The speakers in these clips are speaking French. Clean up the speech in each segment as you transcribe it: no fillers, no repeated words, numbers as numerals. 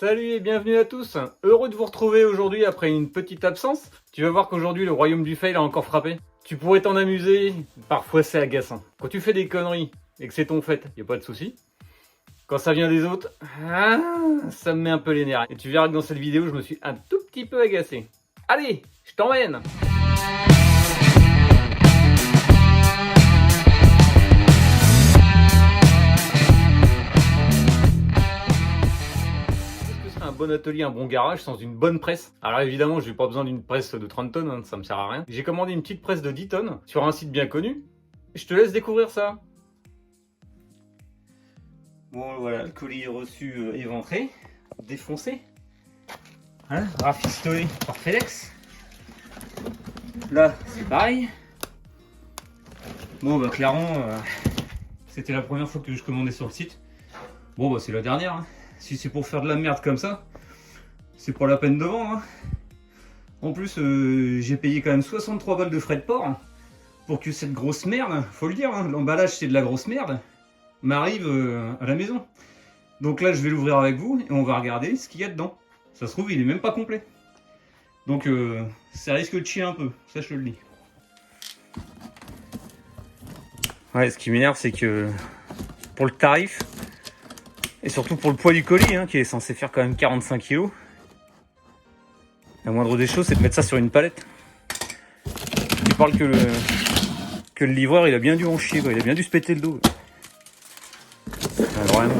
Salut et bienvenue à tous. Heureux de vous retrouver aujourd'hui après une petite absence. Tu vas voir qu'aujourd'hui le royaume du fail a encore frappé. Tu pourrais t'en amuser, parfois c'est agaçant. Quand tu fais des conneries et que c'est ton fait, y a pas de souci. Quand ça vient des autres, ça me met un peu les nerfs. Et tu verras que dans cette vidéo, je me suis un tout petit peu agacé. Allez, je t'emmène. Un bon atelier, un bon garage sans une bonne presse. Alors évidemment, j'ai pas besoin d'une presse de 30 tonnes, hein, ça me sert à rien. J'ai commandé une petite presse de 10 tonnes sur un site bien connu. Je te laisse découvrir ça. Bon voilà, le colis est reçu éventré, défoncé. Hein, rafistolé par FedEx. Là, c'est pareil. Bon bah clairement, c'était la première fois que je commandais sur le site. Bon bah c'est la dernière. Hein. Si c'est pour faire de la merde comme ça, c'est pas la peine de vendre. Hein. En plus, j'ai payé quand même 63 balles de frais de port pour que cette grosse merde, faut le dire, hein, l'emballage c'est de la grosse merde, m'arrive à la maison. Donc là, je vais l'ouvrir avec vous et on va regarder ce qu'il y a dedans. Ça se trouve, il est même pas complet. Donc ça risque de chier un peu, ça je te le dis. Ouais, ce qui m'énerve, c'est que pour le tarif, et surtout pour le poids du colis, hein, qui est censé faire quand même 45 kg, la moindre des choses, c'est de mettre ça sur une palette. Il parle que le livreur, il a bien dû en chier, quoi. Il a bien dû se péter le dos. Vraiment,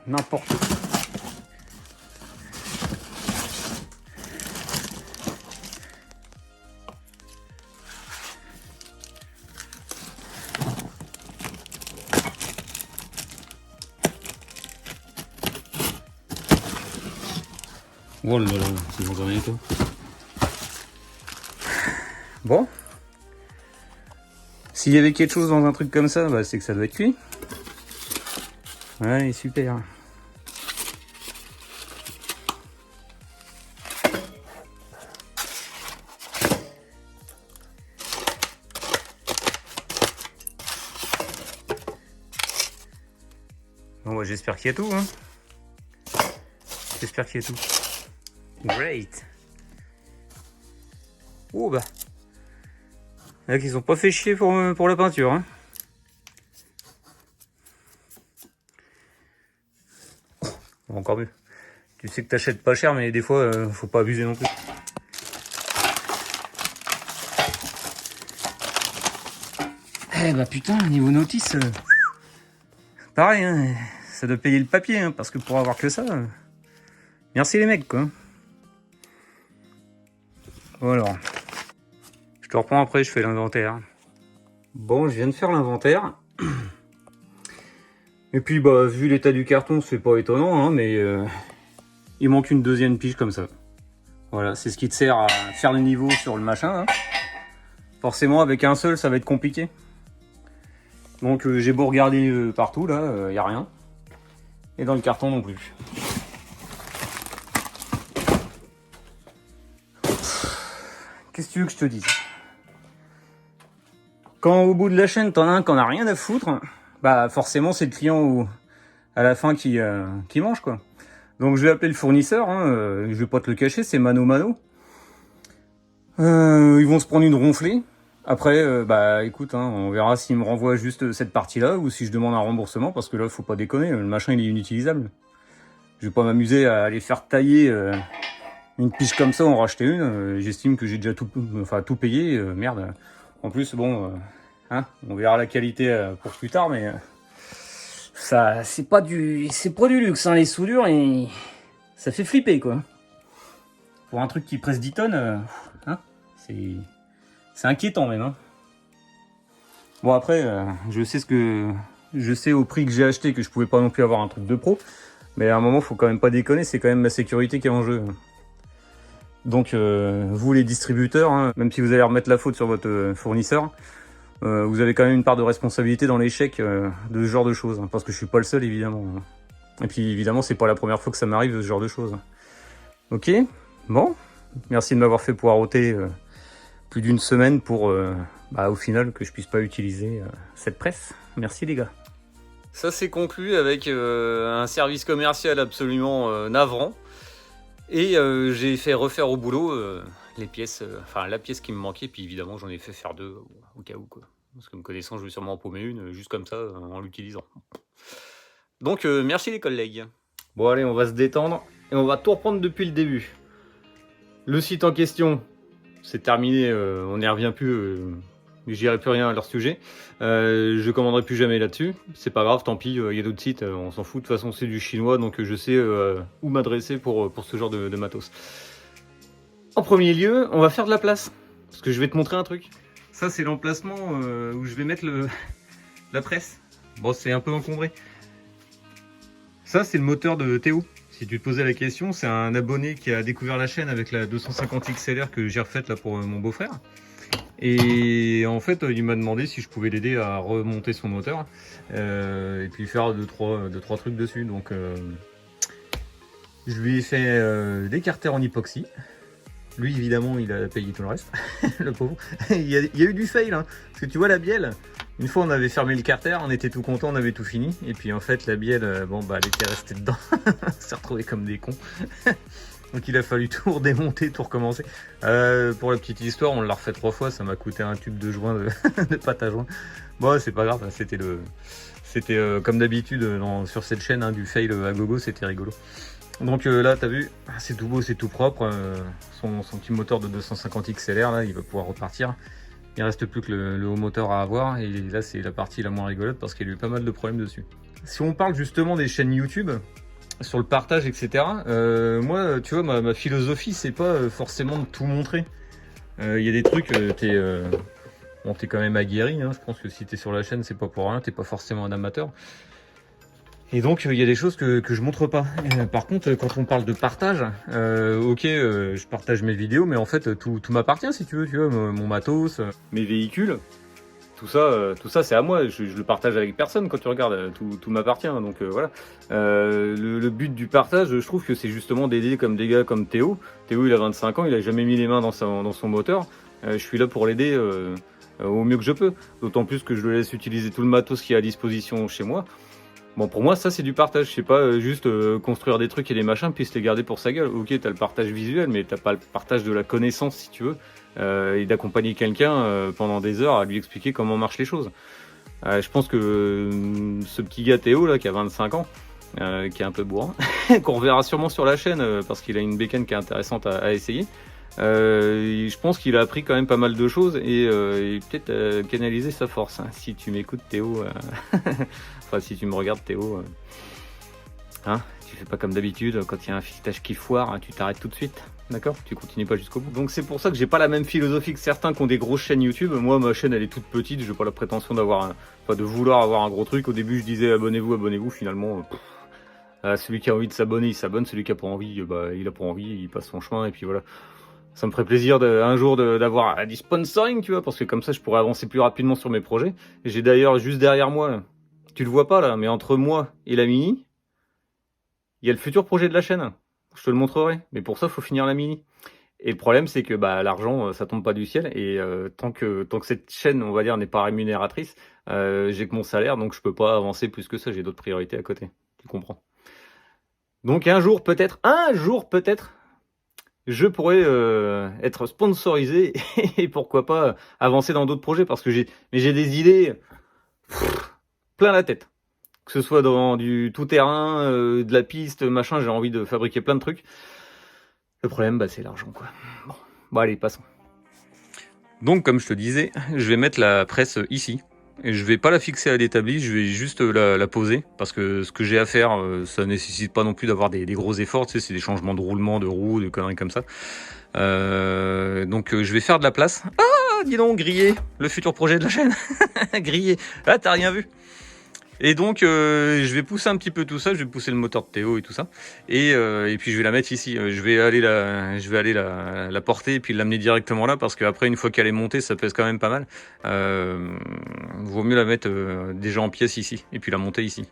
n'importe quoi. Oh là là, c'est bon, rien tout. Bon. S'il y avait quelque chose dans un truc comme ça, bah, c'est que ça doit être cuit. Ouais, super. Bon, bah, j'espère qu'il y a tout. Hein. J'espère qu'il y a tout. Great. Oh bah. Là qu'ils ont pas fait chier pour la peinture. Hein. Bon, encore mieux. Tu sais que t'achètes pas cher, mais des fois, faut pas abuser non plus. Eh bah putain, niveau notice, pareil, hein, ça doit payer le papier, hein, parce que pour avoir que ça, merci les mecs, quoi. Bon alors, je te reprends après, je fais l'inventaire. Bon, je viens de faire l'inventaire. Et puis, bah, vu l'état du carton, c'est pas étonnant, hein, mais il manque une deuxième pige comme ça. Voilà, c'est ce qui te sert à faire le niveau sur le machin. Hein. Forcément, avec un seul, ça va être compliqué. Donc, j'ai beau regarder partout, là, y a rien. Et dans le carton non plus. Qu'est-ce que tu veux que je te dise? Quand au bout de la chaîne, t'en as un qui en a rien à foutre, bah forcément c'est le client à la fin qui mange, quoi. Donc je vais appeler le fournisseur, hein, je vais pas te le cacher, c'est mano mano. Ils vont se prendre une ronflée. Après, bah écoute, hein, on verra s'ils me renvoient juste cette partie-là ou si je demande un remboursement, parce que là, faut pas déconner, le machin il est inutilisable. Je vais pas m'amuser à aller faire tailler une pige comme ça, en racheter une. J'estime que j'ai déjà tout payé, merde. En plus, bon, hein, on verra la qualité pour plus tard, mais ça, c'est pas du luxe, hein, les soudures, et ça fait flipper, quoi. Pour un truc qui presse 10 tonnes, hein, c'est inquiétant même. Hein. Bon après, je sais au prix que j'ai acheté que je pouvais pas non plus avoir un truc de pro, mais à un moment, faut quand même pas déconner, c'est quand même ma sécurité qui est en jeu. Donc vous les distributeurs, hein, même si vous allez remettre la faute sur votre fournisseur, vous avez quand même une part de responsabilité dans l'échec de ce genre de choses, hein, parce que je suis pas le seul évidemment. Et puis évidemment c'est pas la première fois que ça m'arrive ce genre de choses. Ok, bon, merci de m'avoir fait poireauter plus d'une semaine pour au final que je puisse pas utiliser cette presse. Merci les gars. Ça s'est conclu avec un service commercial absolument navrant. Et j'ai fait refaire au boulot les pièces, enfin la pièce qui me manquait, puis évidemment j'en ai fait faire 2 au cas où, quoi. Parce que me connaissant, je vais sûrement en paumer une, juste comme ça, en l'utilisant. Donc merci les collègues. Bon allez, on va se détendre, et on va tout reprendre depuis le début. Le site en question, c'est terminé, on n'y revient plus, je dirai plus rien à leur sujet. Je commanderai plus jamais là-dessus, c'est pas grave, tant pis, il y a d'autres sites, on s'en fout, de toute façon c'est du chinois, donc je sais où m'adresser pour ce genre de matos. En premier lieu, on va faire de la place, parce que je vais te montrer un truc. Ça c'est l'emplacement où je vais mettre la presse. Bon, c'est un peu encombré. Ça c'est le moteur de Théo. Si tu te posais la question, c'est un abonné qui a découvert la chaîne avec la 250 XLR que j'ai refaite là pour mon beau-frère. Et en fait, il m'a demandé si je pouvais l'aider à remonter son moteur et puis faire deux trois trucs dessus. Donc, je lui ai fait des carters en époxy. Lui, évidemment, il a payé tout le reste, le pauvre. Il y a eu du fail, hein, parce que tu vois la bielle. Une fois, on avait fermé le carter, on était tout content, on avait tout fini. Et puis en fait, la bielle, bon bah, elle était restée dedans. On s'est retrouvés comme des cons. Donc il a fallu tout redémonter, tout recommencer. Pour la petite histoire, on l'a refait 3 fois, ça m'a coûté un tube de joint, de pâte à joint. Bon, c'est pas grave, c'était comme d'habitude sur cette chaîne, hein, du fail à gogo, c'était rigolo. Donc là, t'as vu, c'est tout beau, c'est tout propre. Son petit moteur de 250 XLR, là, il va pouvoir repartir. Il reste plus que le haut moteur à avoir. Et là, c'est la partie la moins rigolote parce qu'il y a eu pas mal de problèmes dessus. Si on parle justement des chaînes YouTube, sur le partage, etc. Moi, tu vois, ma philosophie, c'est pas forcément de tout montrer. Il y a des trucs, t'es quand même aguerri. Hein. Je pense que si t'es sur la chaîne, c'est pas pour rien. T'es pas forcément un amateur. Et donc, il y a des choses que je montre pas. Par contre, quand on parle de partage, ok, je partage mes vidéos, mais en fait, tout m'appartient, si tu veux, mon matos, mes véhicules. Tout ça c'est à moi, je le partage avec personne quand tu regardes, tout m'appartient, donc voilà. Le but du partage, je trouve que c'est justement d'aider comme des gars comme Théo. Théo, il a 25 ans, il a jamais mis les mains dans son moteur. Je suis là pour l'aider au mieux que je peux. D'autant plus que je le laisse utiliser tout le matos qui est à disposition chez moi. Bon, pour moi, ça c'est du partage, c'est pas juste construire des trucs et des machins puis se les garder pour sa gueule. Ok, t'as le partage visuel, mais t'as pas le partage de la connaissance, si tu veux, et d'accompagner quelqu'un pendant des heures à lui expliquer comment marchent les choses. Je pense que ce petit gars Théo là, qui a 25 ans, qui est un peu bourrin, qu'on reverra sûrement sur la chaîne parce qu'il a une bécane qui est intéressante à essayer. Je pense qu'il a appris quand même pas mal de choses et peut-être canaliser sa force. Hein. Si tu m'écoutes Théo, enfin si tu me regardes Théo, hein, tu fais pas comme d'habitude, quand il y a un filetage qui foire, hein, tu t'arrêtes tout de suite, d'accord? Tu continues pas jusqu'au bout. Donc c'est pour ça que j'ai pas la même philosophie que certains qui ont des grosses chaînes YouTube. Moi ma chaîne elle est toute petite, j'ai pas la prétention de vouloir avoir un gros truc. Au début je disais abonnez-vous, finalement... celui qui a envie de s'abonner, il s'abonne. Celui qui a pas envie, bah, il a pas envie, il passe son chemin et puis voilà. Ça me ferait plaisir un jour d'avoir du sponsoring, tu vois, parce que comme ça, je pourrais avancer plus rapidement sur mes projets. J'ai d'ailleurs juste derrière moi, là, tu le vois pas là, mais entre moi et la Mini, il y a le futur projet de la chaîne. Je te le montrerai, mais pour ça, il faut finir la Mini. Et le problème, c'est que bah, l'argent, ça tombe pas du ciel. Et tant que cette chaîne, on va dire, n'est pas rémunératrice, j'ai que mon salaire, donc je peux pas avancer plus que ça. J'ai d'autres priorités à côté. Tu comprends? Donc un jour peut-être, je pourrais être sponsorisé et pourquoi pas avancer dans d'autres projets parce que j'ai des idées plein la tête. Que ce soit dans du tout-terrain, de la piste, machin, j'ai envie de fabriquer plein de trucs. Le problème, bah, c'est l'argent, quoi. Bon, allez, passons. Donc, comme je te disais, je vais mettre la presse ici. Et je vais pas la fixer à l'établi, je vais juste la poser parce que ce que j'ai à faire, ça nécessite pas non plus d'avoir des gros efforts, tu sais, c'est des changements de roulement, de roues, de conneries comme ça. Donc je vais faire de la place. Ah, dis donc, grillé, le futur projet de la chaîne. Grillé. Ah, t'as rien vu. Et donc je vais pousser un petit peu tout ça, je vais pousser le moteur de Théo et tout ça, et puis je vais la mettre ici. Je vais aller la porter et puis l'amener directement là parce qu'après une fois qu'elle est montée, ça pèse quand même pas mal. Vaut mieux la mettre déjà en pièces ici et puis la monter ici.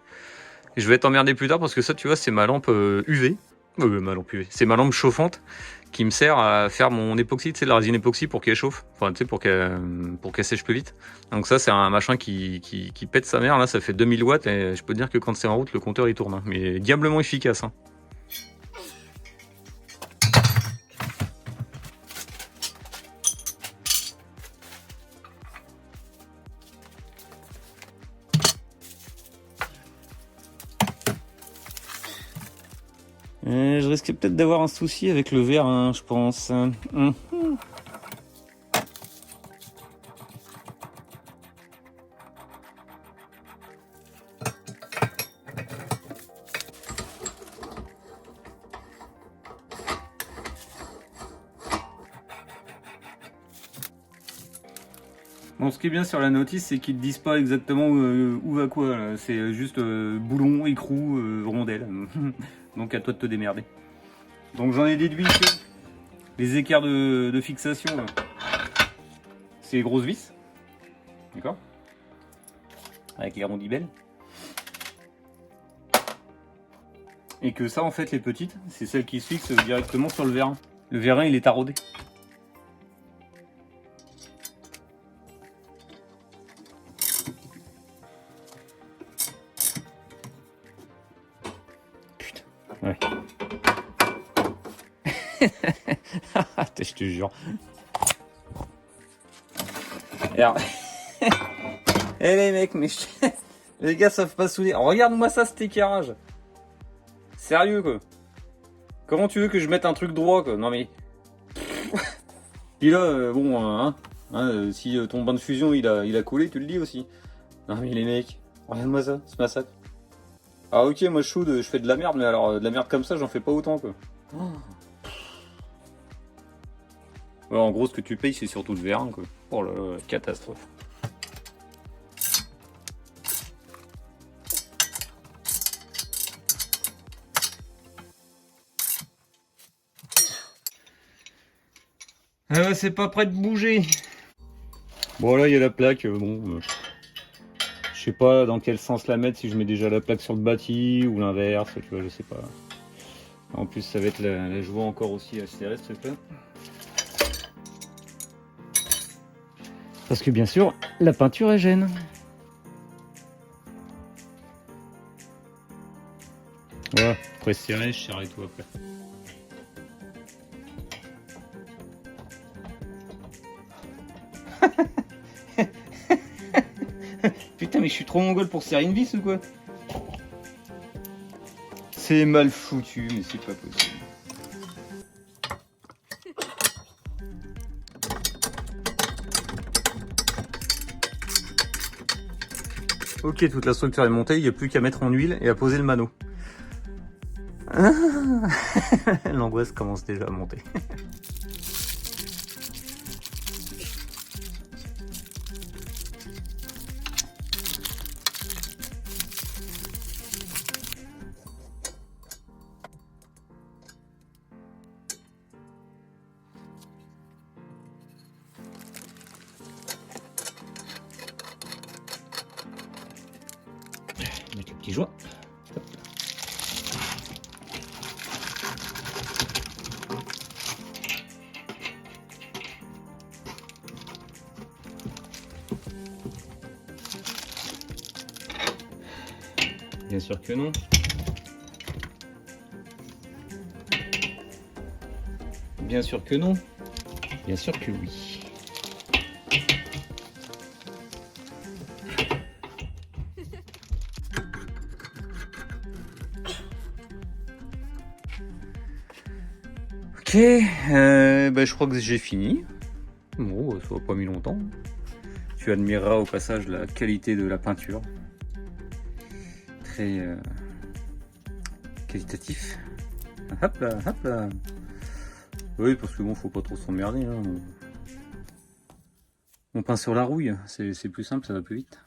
Et je vais être emmerdé plus tard parce que ça, tu vois, c'est ma lampe UV. Ma lampe UV. C'est ma lampe chauffante qui me sert à faire mon époxy, tu sais, la résine époxy pour qu'elle chauffe, enfin tu sais, pour qu'elle sèche plus vite. Donc ça c'est un machin qui pète sa mère, là ça fait 2000 watts et je peux te dire que quand c'est en route le compteur il tourne, hein. Mais diablement efficace. Hein. Je risque peut-être d'avoir un souci avec le verre, hein, je pense. Bon, ce qui est bien sur la notice, c'est qu'ils ne disent pas exactement où va quoi. C'est juste boulon, écrou, rondelle. Donc à toi de te démerder. Donc j'en ai déduit que les écarts de fixation, c'est les grosses vis. D'accord? Avec les rondibelles. Et que ça, en fait, les petites, c'est celles qui se fixent directement sur le vérin. Le vérin, il est taraudé. Putain. Ouais. Je te jure. Alors... Eh les mecs, mais les gars savent pas souder. Regarde-moi ça, cet éclairage. Sérieux quoi. Comment tu veux que je mette un truc droit quoi? Non mais... Puis là, bon, si ton bain de fusion il a coulé, tu le dis aussi. Non mais les mecs, regarde-moi ça, ce massacre. Ah ok, moi je soude, je fais de la merde, mais alors de la merde comme ça, j'en fais pas autant quoi. Ouais, en gros, ce que tu payes, c'est surtout le vérin quoi. Oh là là, catastrophe. Ah ouais, c'est pas prêt de bouger. Bon là il y a la plaque, je sais pas dans quel sens la mettre, si je mets déjà la plaque sur le bâti ou l'inverse, tu vois, je sais pas. En plus ça va être la joie encore aussi à serrer ce truc là. Parce que bien sûr, la peinture elle gêne. Ouais, après serrer, je serre et tout après. Putain mais je suis trop mongol pour serrer une vis ou quoi? C'est mal foutu mais c'est pas possible. Ok, toute la structure est montée, il n'y a plus qu'à mettre en huile et à poser le mano. L'angoisse commence déjà à monter. Mettre le petit joint. Hop. Bien sûr que non. Bien sûr que non. Bien sûr que oui. Ok, je crois que j'ai fini. Bon, ça n'a pas mis longtemps. Tu admireras au passage la qualité de la peinture. Très qualitatif. Hop là, hop là. Oui, parce que bon, faut pas trop s'emmerder. Hein. On peint sur la rouille, c'est plus simple, ça va plus vite.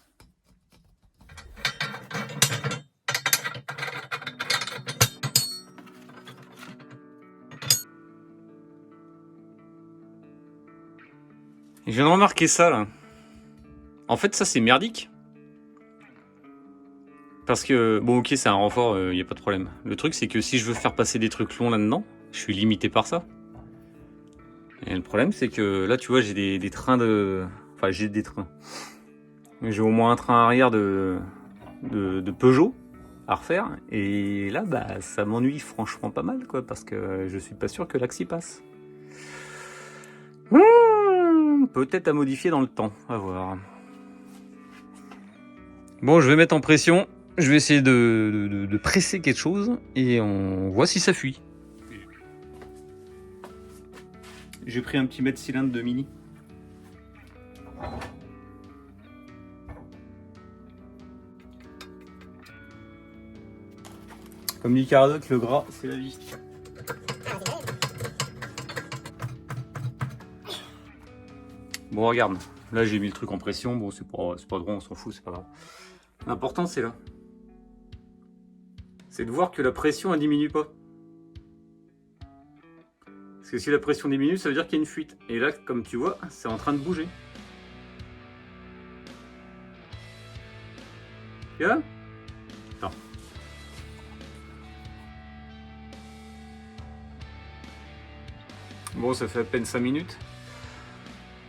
Et je viens de remarquer ça là. En fait, ça c'est merdique. Parce que, bon, ok, c'est un renfort, y a pas de problème. Le truc, c'est que si je veux faire passer des trucs longs là-dedans, je suis limité par ça. Et le problème, c'est que là, tu vois, j'ai des trains de... Enfin, j'ai des trains. J'ai au moins un train arrière de Peugeot à refaire. Et là, bah, ça m'ennuie franchement pas mal, quoi, parce que je suis pas sûr que l'axe y passe. Peut-être à modifier dans le temps, à voir. Bon, je vais mettre en pression. Je vais essayer de presser quelque chose et on voit si ça fuit. J'ai pris un petit mètre cylindre de mini. Comme dit Caradoc, le gras, c'est la vie. Bon, regarde, là j'ai mis le truc en pression. Bon, c'est pas drôle, on s'en fout, c'est pas grave. L'important, c'est là. C'est de voir que la pression, elle diminue pas. Parce que si la pression diminue, ça veut dire qu'il y a une fuite. Et là, comme tu vois, c'est en train de bouger. Tu vois ? Non. Bon, ça fait à peine 5 minutes.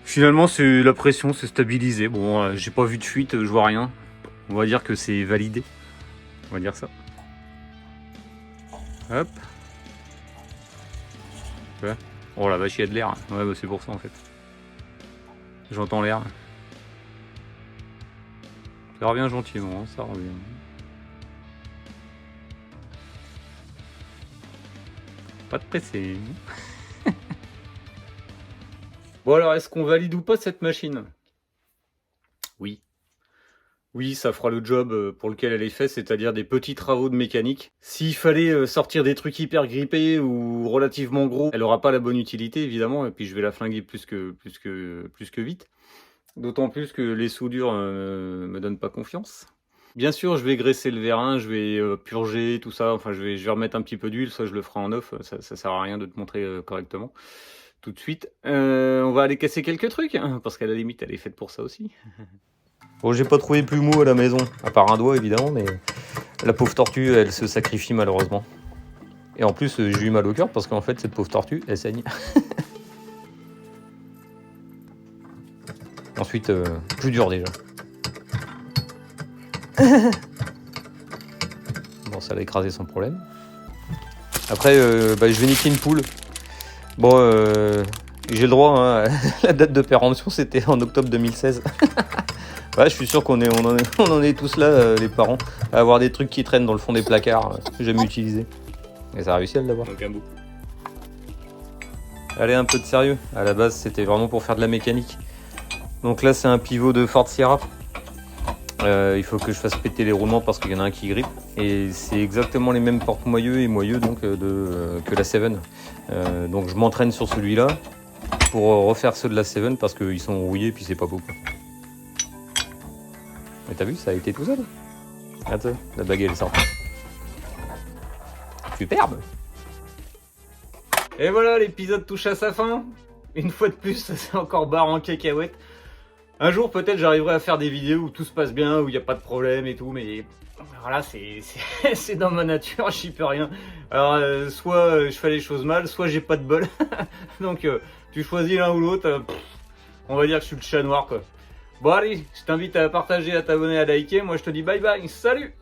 Finalement, la pression s'est stabilisée. Bon, j'ai pas vu de fuite, je vois rien. On va dire que c'est validé. On va dire ça. Hop. Ouais. Oh la vache, il y a de l'air. Ouais, bah, c'est pour ça en fait. J'entends l'air. Ça revient gentiment, hein, ça revient. Pas de presser. Bon alors, est-ce qu'on valide ou pas cette machine? Oui. Oui, ça fera le job pour lequel elle est faite, c'est-à-dire des petits travaux de mécanique. S'il fallait sortir des trucs hyper grippés ou relativement gros, elle aura pas la bonne utilité évidemment, et puis je vais la flinguer plus que vite. D'autant plus que les soudures me donnent pas confiance. Bien sûr, je vais graisser le vérin, je vais purger tout ça, enfin je vais remettre un petit peu d'huile, ça je le ferai en off, ça sert à rien de te montrer correctement tout de suite. On va aller casser quelques trucs, hein, parce qu'à la limite elle est faite pour ça aussi. Bon, j'ai pas trouvé plus mou à la maison, à part un doigt évidemment, mais la pauvre tortue, elle se sacrifie malheureusement. Et en plus, j'ai eu mal au cœur parce qu'en fait, cette pauvre tortue, elle saigne. Ensuite, plus dur déjà. Bon, ça l'a écrasé sans problème. Après, je vais niquer une poule. Bon, j'ai le droit, hein, la date de péremption, c'était en octobre 2016. Ouais, je suis sûr qu'on en est tous là, les parents, à avoir des trucs qui traînent dans le fond des placards, jamais utilisés. Et ça a réussi à l'avoir. Donc un bout. Allez, un peu de sérieux. À la base, c'était vraiment pour faire de la mécanique. Donc là, c'est un pivot de Ford Sierra. Il faut que je fasse péter les roulements parce qu'il y en a un qui grippe. Et c'est exactement les mêmes porte-moyeux et moyeux donc, que la Seven. Donc je m'entraîne sur celui-là pour refaire ceux de la Seven parce qu'ils sont rouillés puis c'est pas beau, quoi. Mais t'as vu, ça a été tout seul. Attends, la bague elle sort. Superbe. Et voilà, l'épisode touche à sa fin. Une fois de plus, ça s'est encore barre en cacahuète. Un jour, peut-être, j'arriverai à faire des vidéos où tout se passe bien, où il n'y a pas de problème et tout, mais voilà, c'est dans ma nature, j'y peux rien. Alors, soit je fais les choses mal, soit j'ai pas de bol. Donc, tu choisis l'un ou l'autre, on va dire que je suis le chat noir, quoi. Bon allez, je t'invite à partager, à t'abonner, à liker. Moi je te dis bye bye, salut!